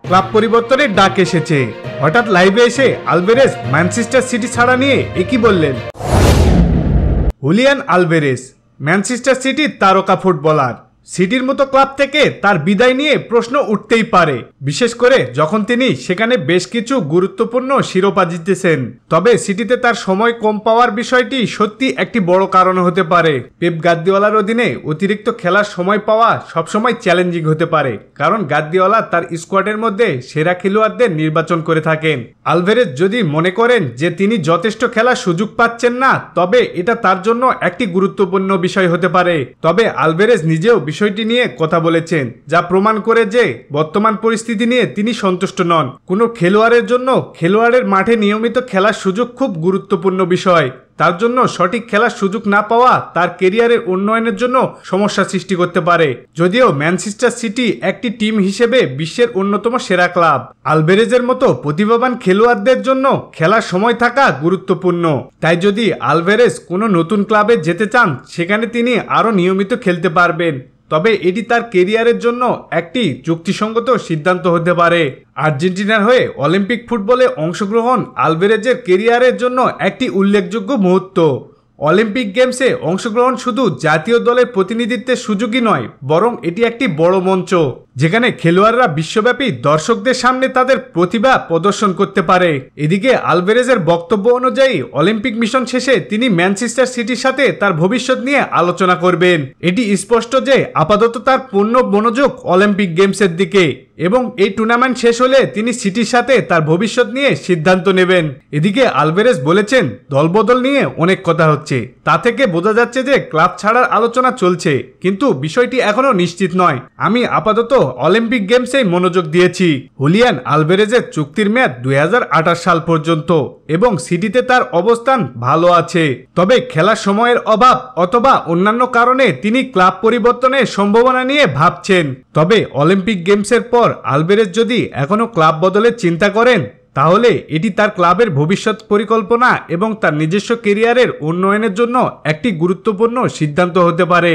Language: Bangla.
ক্লাব পরিবর্তনের ডাক এসেছে। হঠাৎ লাইভে এসে আলভেরেজ ম্যানচেস্টার সিটি ছাড়া নিয়ে একই বললেন। হুলিয়ান আলভেরেজ ম্যানচেস্টার সিটির তারকা ফুটবলার। সিটির মতো ক্লাব থেকে তার বিদায় নিয়ে প্রশ্ন উঠতেই পারে, বিশেষ করে যখন তিনি সেখানে বেশ কিছু গুরুত্বপূর্ণ শিরোপা জিতেছেন। তবে সিটিতে তার সময় কম পাওয়ার বিষয়টি সত্যি একটি বড় কারণ হতে পারে। পেপ গার্দিওলার অধীনে অতিরিক্ত খেলার সময় পাওয়া সবসময় চ্যালেঞ্জিং হতে পারে, কারণ গার্দিওলা তার স্কোয়াডের মধ্যে সেরা খেলোয়াড়দের নির্বাচন করে থাকেন। আলভেরেজ যদি মনে করেন যে তিনি যথেষ্ট খেলার সুযোগ পাচ্ছেন না, তবে এটা তার জন্য একটি গুরুত্বপূর্ণ বিষয় হতে পারে। তবে আলভেরেজ নিজেও বিষয়টি নিয়ে কথা বলেছেন, যা প্রমাণ করে যে বর্তমান পরিস্থিতি নিয়ে তিনি সন্তুষ্ট নন। কোনো খেলোয়াড়ের জন্য খেলোয়াড়ের মাঠে নিয়মিত খেলার সুযোগ খুব গুরুত্বপূর্ণ বিষয়। তার জন্য সঠিক খেলার সুযোগ না পাওয়া তার কেরিয়ারের উন্নয়নের জন্য সমস্যা সৃষ্টি করতে পারে। যদিও ম্যানচেস্টার সিটি একটি টিম হিসেবে বিশ্বের অন্যতম সেরা ক্লাব, আলভেরেজের মতো প্রতিভাবান খেলোয়াড়দের জন্য খেলার সময় থাকা গুরুত্বপূর্ণ। তাই যদি আলভেরেজ কোনো নতুন ক্লাবে যেতে চান, সেখানে তিনি আরও নিয়মিত খেলতে পারবেন। তবে এটি তার কেরিয়ারের জন্য একটি যুক্তিসঙ্গত সিদ্ধান্ত হতে পারে। আর্জেন্টিনার হয়ে অলিম্পিক ফুটবলে অংশগ্রহণ আলভেরেজের কেরিয়ারের জন্য একটি উল্লেখযোগ্য মুহূর্ত। অলিম্পিক গেমসে অংশগ্রহণ শুধু জাতীয় দলের প্রতিনিধিত্বের সুযোগই নয়, বরং এটি একটি বড় মঞ্চ, যেখানে খেলোয়াড়রা বিশ্বব্যাপী দর্শকদের সামনে তাদের প্রতিভা প্রদর্শন করতে পারে। এদিকে আলভেরেজের বক্তব্য অনুযায়ী অলিম্পিক মিশন শেষে তিনি ম্যানচেস্টার সিটির সাথে তার ভবিষ্যৎ নিয়ে আলোচনা করবেন। এটি স্পষ্ট যে আপাতত তার পূর্ণ মনোযোগ অলিম্পিক গেমসের দিকে, এবং এই টুর্নামেন্ট শেষ হলে তিনি সিটির সাথে তার ভবিষ্যৎ নিয়ে সিদ্ধান্ত নেবেন। এদিকে আলভেরেজ বলেছেন, দলবদল নিয়ে অনেক কথা হচ্ছে, তা থেকে বোঝা যাচ্ছে যে ক্লাব ছাড়ার আলোচনা চলছে, কিন্তু বিষয়টি এখনো নিশ্চিত নয়। আমি আপাতত অলিম্পিক গেমসে মনোযোগ দিয়েছি। হুলিয়ান আলভেরেজের চুক্তির মেয়াদ 2028 সাল পর্যন্ত, এবং সিটিতে তার অবস্থান ভালো আছে। তবে খেলার সময়ের অভাব অথবা অন্যান্য কারণে তিনি ক্লাব পরিবর্তনের সম্ভাবনা নিয়ে ভাবছেন। তবে অলিম্পিক গেমসের পর আলভেরেজ যদি এখনো ক্লাব বদলের চিন্তা করেন, তাহলে এটি তার ক্লাবের ভবিষ্যৎ পরিকল্পনা এবং তার নিজস্ব কেরিয়ারের উন্নয়নের জন্য একটি গুরুত্বপূর্ণ সিদ্ধান্ত হতে পারে।